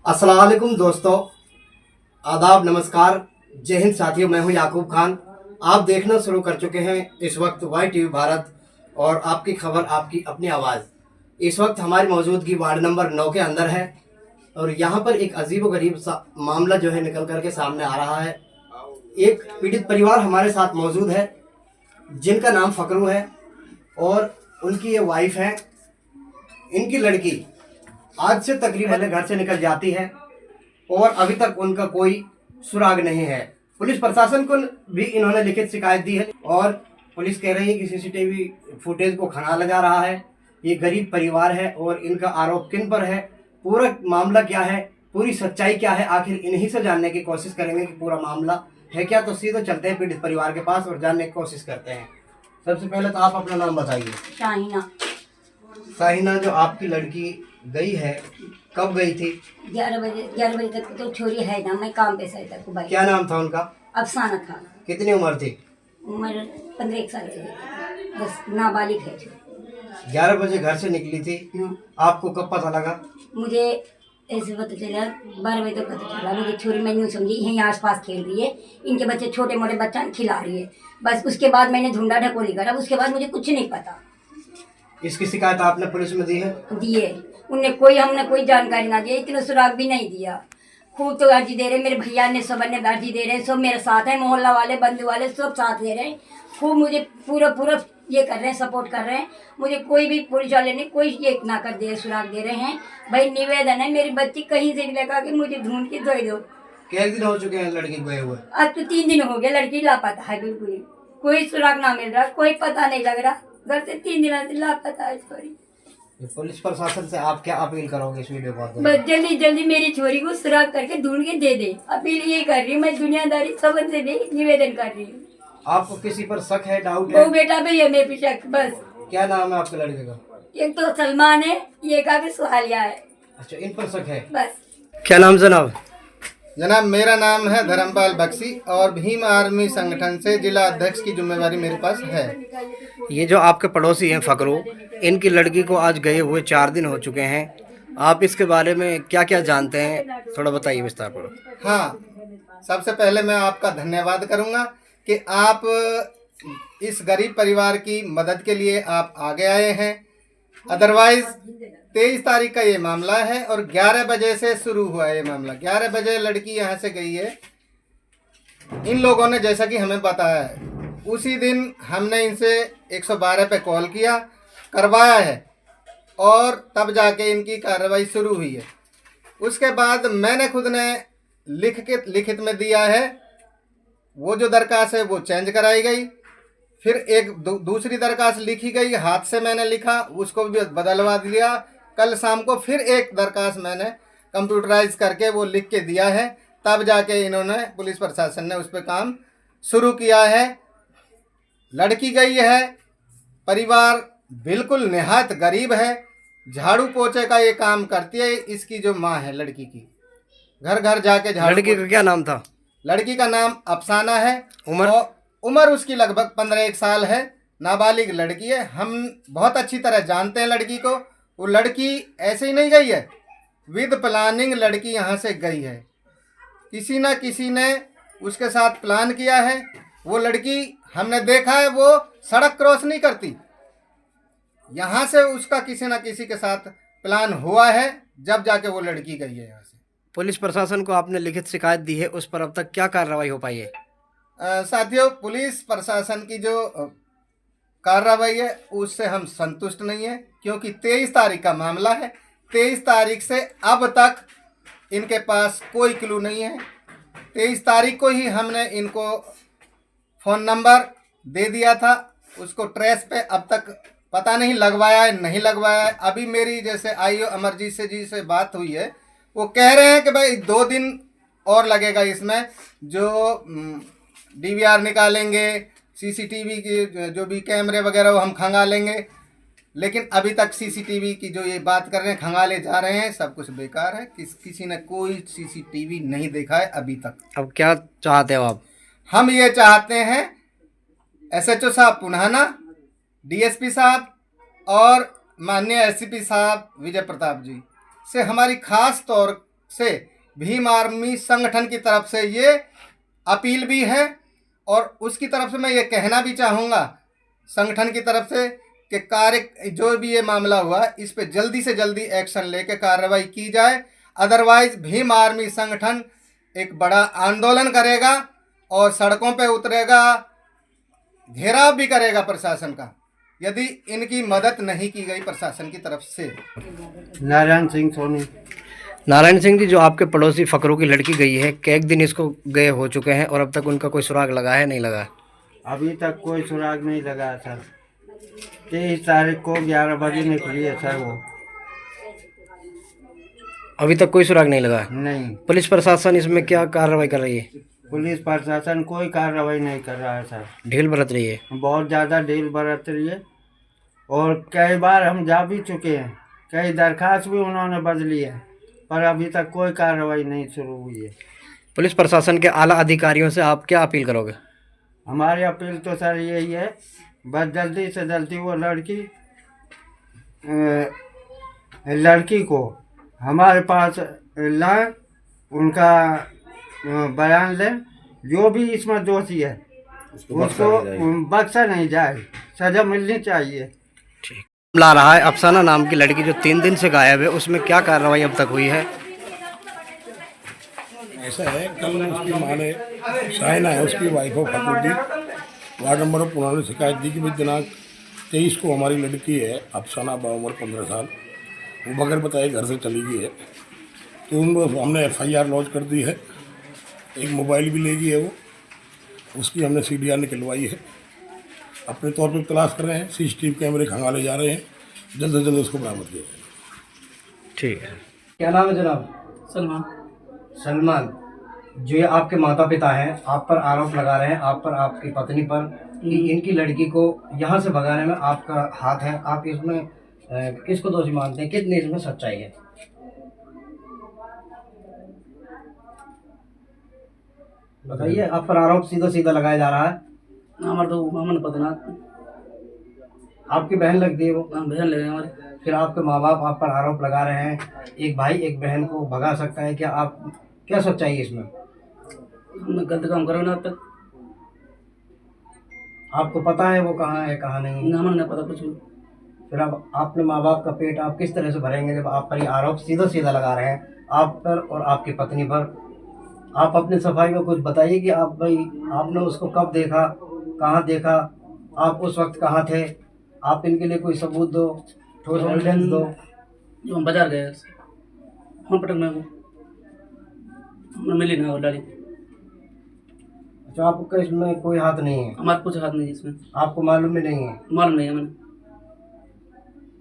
अस्सलाम वालेकुम दोस्तों, आदाब, नमस्कार, जय हिंद साथियों। मैं हूं याकूब खान। आप देखना शुरू कर चुके हैं इस वक्त वाई टीवी भारत और आपकी खबर आपकी अपनी आवाज़। इस वक्त हमारी मौजूदगी वार्ड नंबर 9 के अंदर है और यहाँ पर एक अजीब-व-गरीब सा मामला जो है निकल करके सामने आ रहा है। एक पीड़ित परिवार हमारे साथ मौजूद है जिनका नाम फकरू है और उनकी ये वाइफ है। इनकी लड़की आज से तकरीबन घर से निकल जाती है और अभी तक उनका कोई सुराग नहीं है। पुलिस प्रशासन को भी इन्होंने लिखित शिकायत दी है और पुलिस कह रही है कि सीसीटीवी फुटेज को खंगाला जा रहा है। ये गरीब परिवार है और इनका आरोप किन पर है, पूरा मामला क्या है, पूरी सच्चाई क्या है, आखिर इन्हीं से जानने की कोशिश करेंगे कि पूरा मामला है क्या। तो सीधे चलते हैं पीड़ित परिवार के पास और जानने की कोशिश करते हैं। सबसे पहले तो आप अपना नाम बताइए। शाहीना। साहिना, जो आपकी लड़की गई है, कब गई थी? 11 बजे तक तो छोरी है ना, मैं काम पे से तक भाई। क्या नाम था उनका? अफसाना था। कितनी उम्र थी? उम्र 15 साल की, बस नाबालिग है। 11 बजे घर से निकली थी। हाँ। आपको कब पता लगा? मुझे ऐसे पता चला 12 बजे तक पता चला। मुझे छोरी मैं यूँ समझी यहीं आसपास खेल रही है, इनके बच्चे छोटे मोटे बच्चा खिला रही है, बस। उसके बाद मैंने ढूंढा ढकोली करा, उसके बाद मुझे कुछ नहीं पता। इसकी शिकायत आपने पुलिस में दी है? दिए उनने, हमने कोई जानकारी ना दी, इतना सुराग भी नहीं दिया। खूब तो अर्जी दे रहे, मेरे भैया ने सब ने अर्जी दे रहे, सब मेरे साथ है, मोहल्ला वाले बंधु वाले सब साथ दे रहे हैं। खूब मुझे पूरा ये कर रहे हैं, सपोर्ट कर रहे हैं। मुझे कोई भी पुलिस वाले ने कोई ये ना कर दे, सुराग दे रहे हैं। भाई निवेदन है, मेरी बच्ची कहीं से भी लगा के मुझे ढूंढ के दो। कितने दिन हो चुके हैं लड़की गए हुए? आज तो 3 दिन हो गए, लड़की लापता है, बिल्कुल ही कोई सुराग ना मिल रहा, कोई पता नहीं लग रहा। घर से 3 दिन से लापता है छोरी। पुलिस प्रशासन से आप क्या अपील करोगे इस वीडियो को? बस जल्दी जल्दी मेरी छोरी को सुराग करके ढूंढ के दे दे, अपील ये कर रही हूँ मैं। दुनियादारी सबन से भी निवेदन कर रही हूँ। आपको किसी पर शक है, डाउट है? वो बेटा भी है मेरे पीछे, बस। क्या नाम है आपके लड़के का? एक तो सलमान है, ये का भी सुहालिया है। अच्छा, इन पर शक है, बस। क्या नाम जनाब? जनाब, मेरा नाम है धर्मपाल बख्शी और भीम आर्मी संगठन से जिला अध्यक्ष की जिम्मेवारी मेरे पास है। ये जो आपके पड़ोसी हैं फकरू, इनकी लड़की को आज गए हुए 4 दिन हो चुके हैं। आप इसके बारे में क्या क्या जानते हैं, थोड़ा बताइए विस्तार पर। हाँ, सबसे पहले मैं आपका धन्यवाद करूंगा कि आप इस गरीब परिवार की मदद के लिए आप आगे आए हैं। अदरवाइज 23 तारीख का ये मामला है और 11 बजे से शुरू हुआ है ये मामला। 11 बजे लड़की यहाँ से गई है। इन लोगों ने जैसा कि हमें बताया है, उसी दिन हमने इनसे 112 पे कॉल किया, करवाया है और तब जाके इनकी कार्रवाई शुरू हुई है। उसके बाद मैंने खुद ने लिखित में दिया है, वो जो दरखास्त है वो चेंज कराई गई। फिर एक दूसरी दरखास्त लिखी गई, हाथ से मैंने लिखा, उसको भी बदलवा दिया। कल शाम को फिर एक दरखास्त मैंने कंप्यूटराइज करके वो लिख के दिया है, तब जाके इन्होंने पुलिस प्रशासन ने उस पर काम शुरू किया है। लड़की गई है, परिवार बिल्कुल निहायत गरीब है, झाड़ू पोछे का ये काम करती है। इसकी जो माँ है लड़की की, घर घर जाके झाड़ू। लड़की का क्या नाम था? लड़की का नाम अफसाना है। उम्र? उम्र उसकी लगभग 15 साल है, नाबालिग लड़की है। हम बहुत अच्छी तरह जानते हैं लड़की को। वो लड़की ऐसे ही नहीं गई है, विद प्लानिंग लड़की यहाँ से गई है। किसी न किसी ने उसके साथ प्लान किया है। वो लड़की हमने देखा है, वो सड़क क्रॉस नहीं करती। यहाँ से उसका किसी न किसी के साथ प्लान हुआ है, जब जाके वो लड़की गई है यहाँ से। पुलिस प्रशासन को आपने लिखित शिकायत दी है, उस पर अब तक क्या कार्रवाई हो पाई है? साथियों, पुलिस प्रशासन की जो कार्रवाई है उससे हम संतुष्ट नहीं है, क्योंकि 23 तारीख का मामला है। 23 तारीख से अब तक इनके पास कोई क्लू नहीं है। 23 तारीख को ही हमने इनको फ़ोन नंबर दे दिया था, उसको ट्रेस पे अब तक पता नहीं लगवाया है नहीं लगवाया है। अभी मेरी जैसे आईओ अमरजीत जी से बात हुई है, वो कह रहे हैं कि भाई 2 दिन और लगेगा इसमें, जो डीवीआर निकालेंगे, सीसीटीवी की जो भी कैमरे वगैरह वो हम खंगालेंगे। लेकिन अभी तक सीसीटीवी की जो ये बात कर रहे हैं, खंगाले जा रहे हैं, सब कुछ बेकार है। किसी ने कोई सीसीटीवी नहीं देखा है अभी तक। अब क्या चाहते हो आप? हम ये चाहते हैं एसएचओ साहब पुनाना, डीएसपी साहब और माननीय एससीपी साहब विजय प्रताप जी से हमारी खास तौर से भीम आर्मी संगठन की तरफ से ये अपील भी है, और उसकी तरफ से मैं ये कहना भी चाहूँगा संगठन की तरफ से कि कार्य जो भी ये मामला हुआ इस पे जल्दी से जल्दी एक्शन लेके कार्रवाई की जाए। अदरवाइज भीम आर्मी संगठन एक बड़ा आंदोलन करेगा और सड़कों पे उतरेगा, घेराव भी करेगा प्रशासन का, यदि इनकी मदद नहीं की गई प्रशासन की तरफ से। नारायण सिंह सोनी। नारायण सिंह जी, जो आपके पड़ोसी फकरू की लड़की गई है, एक दिन इसको गए हो चुके हैं और अब तक उनका कोई सुराग लगा है नहीं लगा? अभी तक कोई सुराग नहीं लगा सर। 23 तारीख को 11 बजे निकली है सर वो। अभी तक कोई सुराग नहीं लगा? नहीं, पुलिस प्रशासन इसमें क्या कार्रवाई कर रही है? पुलिस प्रशासन कोई कार्रवाई नहीं कर रहा है सर। ढील बरत रही है? बहुत ज़्यादा ढील बरत रही है, और कई बार हम जा भी चुके हैं, कई दरखास्त भी उन्होंने बदली है, पर अभी तक कोई कार्रवाई नहीं शुरू हुई है। पुलिस प्रशासन के आला अधिकारियों से आप क्या अपील करोगे? हमारी अपील तो सर यही है, बस जल्दी से जल्दी वो लड़की को हमारे पास लाएं, उनका बयान लें, जो भी इसमें दोषी है उसको बख्शा नहीं जाए, सजा मिलनी चाहिए। ठीक। ला रहा है अफसाना नाम की लड़की जो 3 दिन से गायब है, उसमें क्या कार्रवाई अब तक हुई है? ऐसा है, कल उसकी माँ ने, शाइना है उसकी wife of Fakhruddin, ward number पुराने ने शिकायत दी कि भाई दिनांक 23 को हमारी लड़की है अफसाना, उम्र 15 साल, वो बगैर बताए घर से चली गई है। तो हमने FIR लॉन्च कर दी है, एक मोबाइल भी ले गई है वो, उसकी हमने CDR निकलवाई है। अपने तौर पे तलाश कर रहे हैं, CCTV कैमरे खंगाले जा रहे हैं, जल्द से जल्द उसको बरामद किया जाए। ठीक है। क्या नाम है जनाब? सलमान। सलमान, जो ये आपके माता पिता हैं, आप पर आरोप लगा रहे हैं, आप पर, आपकी पत्नी पर, कि इनकी लड़की को यहाँ से भगाने में आपका हाथ है, आप इसमें किसको दोषी मानते हैं, कितनी इसमें सच्चाई है? बताइए, आप पर आरोप सीधा सीधा लगाया जा रहा है। हमारे तो हमने पता ना, आपकी बहन लगती है वो, हम बहन लगे हमारे। फिर आपके माँ बाप आप पर आरोप लगा रहे हैं, एक भाई एक बहन को भगा सकता है क्या? आप क्या सच्चाई है इसमें? हमने गलत काम करा ना अब तक, आपको पता है वो कहाँ है कहाँ नहीं? ना हमें नहीं पता कुछ भी। फिर अब आपने माँ बाप का पेट आप किस तरह से भरेंगे जब आप पर ये आरोप सीधा सीधा लगा रहे हैं, आप पर और आपकी पत्नी पर? आप अपनी सफाई में कुछ बताइए कि आप भाई आपने उसको कब देखा, कहाँ देखा, आप उस वक्त कहाँ थे? आप इनके लिए कोई सबूत दो, ठोस एविडेंस दो। जो हम बाजार गए हम पटक में वो हमें मिली ना वो डाली। अच्छा, आपका इसमें कोई हाथ नहीं है? हमारे कुछ हाथ नहीं है इसमें, आपको मालूम भी नहीं है? मालूम नहीं है हमें।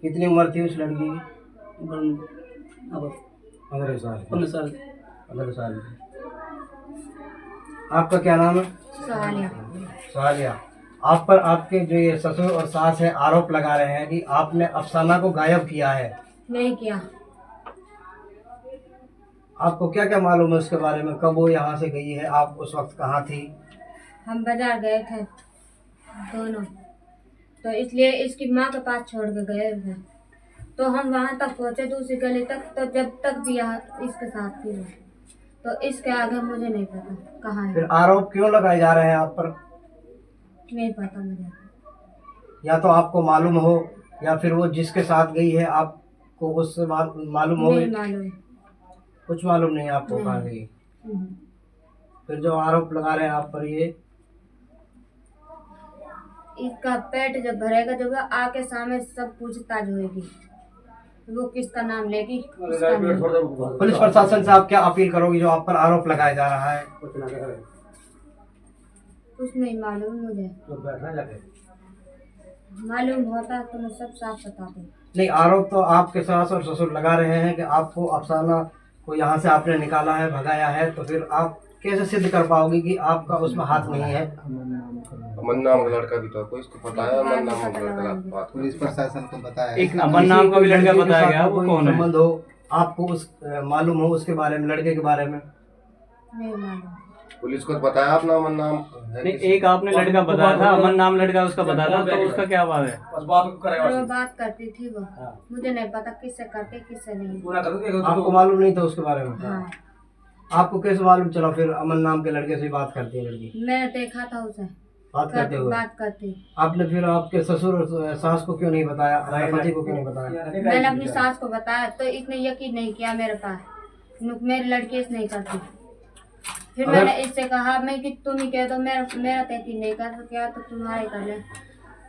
कितनी उम्र थी उस लड़की की? अब 15 साल। 15 साल। 15 साल की। आपका क्या नाम है? सालिया। आप पर आपके जो ये ससुर और सास है आरोप लगा रहे हैं कि आपने अफसाना को गायब किया है। नहीं किया। आपको क्या क्या मालूम है उसके बारे में? कब वो यहाँ से गई है, आप उस वक्त कहाँ थी? हम बाजार गए थे दोनों, तो इसलिए इसकी माँ के पास छोड़ के गए थे, तो हम वहाँ तक पहुँचे दूसरी गली तक, तो जब तक भी यहाँ इसके साथ थी वो, तो इसके आगे मुझे नहीं पता कहाँ है। फिर आरोप क्यों लगाए जा रहे हैं आप पर? नहीं पता मुझे। या तो आपको मालूम हो, या फिर वो जिसके साथ गई है आपको उससे मालूम हो? नहीं मालूम। कुछ मालूम नहीं आपको कहाँ गई? फिर जो आरोप लगा रहे हैं आप पर, ये इसका पेट जब भरेगा जब आके सामने सब पूछताछ होगी, वो किसका नाम लेगी किसका नहीं। पुलिस प्रशासन से आप क्या अपील करोगी जो आप पर आरोप लगाया जा रहा है? कुछ नहीं मालूम मुझे, मालूम होता तो मैं सब साफ बताती। नहीं, आरोप तो आपके सास और ससुर लगा रहे हैं कि आपको अफसाना को यहाँ से आपने निकाला है, भगाया है, तो फिर आप कैसे सिद्ध कर पाओगे कि आपका उसमें हाथ नहीं है? अमन नाम का लड़का भी था, कोई इसको पता है? अमन नाम का लड़का बात पुलिस प्रशासन को बताया एक अमन नाम का भी लड़का बताया गया, वो कौन है? संबंध हो, आपको उस मालूम हो उसके बारे में, लड़के के बारे में? नहीं मालूम। पुलिस को बताया अपना अमन नाम है नहीं, किसी? एक आपने लड़का बताया था, अमन नाम लड़का उसका बताया था, तो उसका क्या बात है? बस बात करे वो बात करती थी वो, मुझे नहीं पता किससे करते किससे नहीं। पूरा कर दो आपको मालूम नहीं था उसके बारे में? हाँ, आपको कैसे मालूम चला फिर अमन नाम के लड़के से बात करती है लड़की? मैंने देखा था उसे बात करते हुए बात करती। आपने फिर आपके ससुर और सास को क्यों नहीं बताया, अपने पति को क्यों नहीं बताया? मैंने अपनी सास को बताया तो इसने यकीन नहीं किया मेरे पास, मेरी लड़की इस नहीं करती। फिर अगर- मैंने इससे कहा मैं कि तुम ही कह दो, मेरा तो यकीन नहीं कर क्या तो तुम्हारा ही कर ले,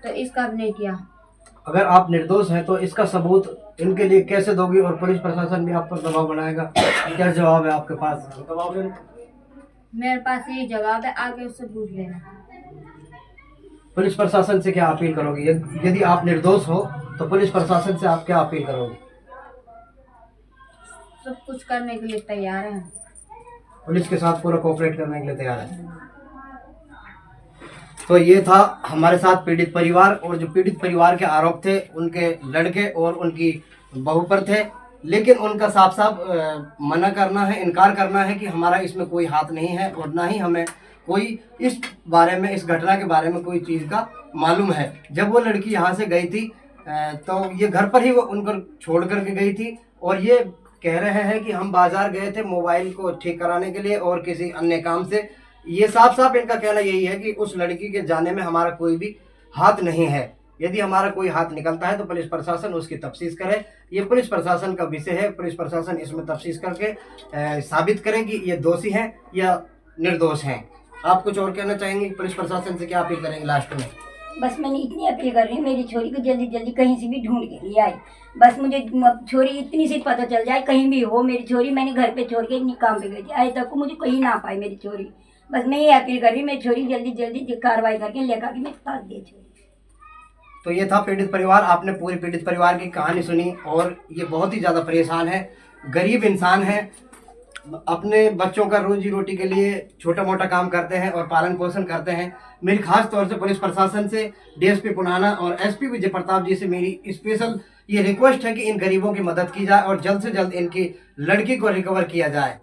तो इसका भी नहीं किया। अगर आप निर्दोष हैं तो इसका सबूत इनके लिए कैसे दोगी और पुलिस प्रशासन भी आप पर दबाव बनाएगा? क्या जवाब है आपके पास? मेरे पास यही जवाब है, आगे उससे पूछ लेना। पुलिस प्रशासन से क्या अपील करोगी? यदि आप निर्दोष हो तो पुलिस प्रशासन से आप क्या अपील करोगे? सब कुछ करने के लिए तैयार है। पुलिस के साथ पूरा कोऑपरेट करने के लिए तैयार है। तो ये था हमारे साथ पीड़ित परिवार, और जो पीड़ित परिवार के आरोप थे उनके लड़के और उनकी बहू पर थे, लेकिन उनका साफ साफ मना करना है, इनकार करना है कि हमारा इसमें कोई हाथ नहीं है और ना ही हमें कोई इस बारे में, इस घटना के बारे में कोई चीज़ का मालूम है। जब वो लड़की यहाँ से गई थी तो ये घर पर ही वो उनको छोड़ करके गई थी, और ये कह रहे हैं कि हम बाजार गए थे मोबाइल को ठीक कराने के लिए और किसी अन्य काम से। ये साफ साफ इनका कहना यही है कि उस लड़की के जाने में हमारा कोई भी हाथ नहीं है। यदि हमारा कोई हाथ निकलता है तो पुलिस प्रशासन उसकी तफ्तीश करे। ये पुलिस प्रशासन का विषय है, पुलिस प्रशासन इसमें तफ्तीश करके साबित करे कि ये दोषी हैं या निर्दोष हैं। आप कुछ और कहना चाहेंगे? पुलिस प्रशासन से क्या अपील करेंगे लास्ट में? बस मैंने इतनी अपील कर रही हूँ, मेरी छोरी को जल्दी जल्दी कहीं से भी ढूंढ के लिए आए। बस मुझे छोरी इतनी सी पता चल जाए, कहीं भी हो मेरी छोरी। मैंने घर पे छोड़ के इतनी काम पे गई थी, आज तक को मुझे कहीं ना पाई मेरी छोरी। बस मैं ये अपील कर रही हूँ, मेरी छोरी जल्दी जल्दी कार्रवाई करके लेकर के मेरे पास दे छोरी। तो ये था पीड़ित परिवार। आपने पूरे पीड़ित परिवार की कहानी सुनी, और ये बहुत ही ज़्यादा परेशान है, गरीब इंसान है, अपने बच्चों का रोजी रोटी के लिए छोटा मोटा काम करते हैं और पालन पोषण करते हैं। मेरी खास तौर से पुलिस प्रशासन से, डीएसपी पुनाना और एसपी विजय प्रताप जी से मेरी स्पेशल ये रिक्वेस्ट है कि इन गरीबों की मदद की जाए और जल्द से जल्द इनकी लड़की को रिकवर किया जाए।